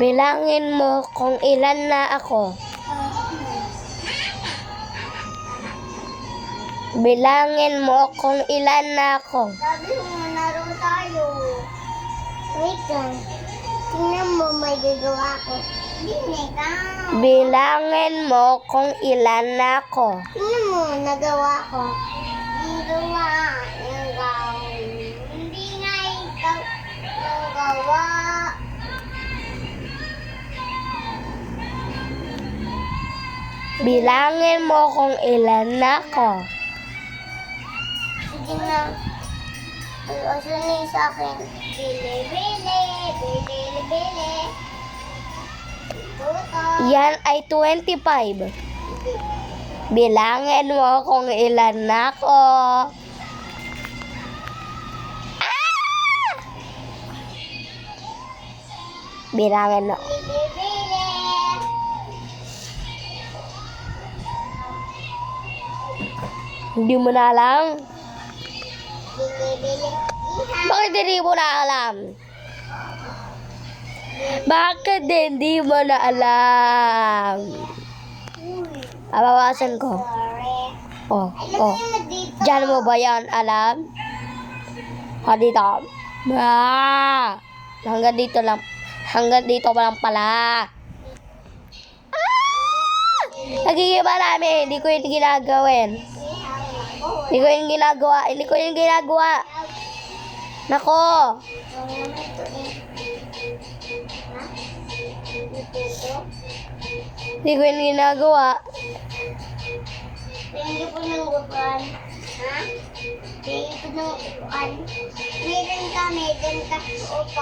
Bilangin mo kung ilan na ako. Bilangin mo kung ilan na ako. Sabi mo, naroon tayo. Wait lang. Tingnan mo, may gagawa ko. Hindi ka. Bilangin mo kung ilan na ako. Tingnan mo, nagawa ko. Yung gawa. Hindi nga ikaw yung gawa. Bilangin mo kung ilan na ako. Sige na. Aso na yung sa akin. Bili, bili. Bili, bili. Puto. Yan ay 25. Bilangin mo kung ilan na ako. Bilangin mo. Bili, bili. Hindi mo na alam? Bili, bili. Iha. Bakit hindi mo na alam? Bakit hindi mo na alam? Babawasan ko. Sorry. Oh, Ay, oh. lagyan mo dito. Diyan mo ba yan alam? O, dito. Hanggang dito lang. Hanggang dito lang pala. Nagigiba namin. Hindi ko yung ginagawin. Hindi ko yung ginagawa. Hindi ko yung ginagawa. Nako. Hindi ko yung ginagawa. Tingin ko ng upuan. Ha? Tingin ko ng upuan. Meron ka. Upo.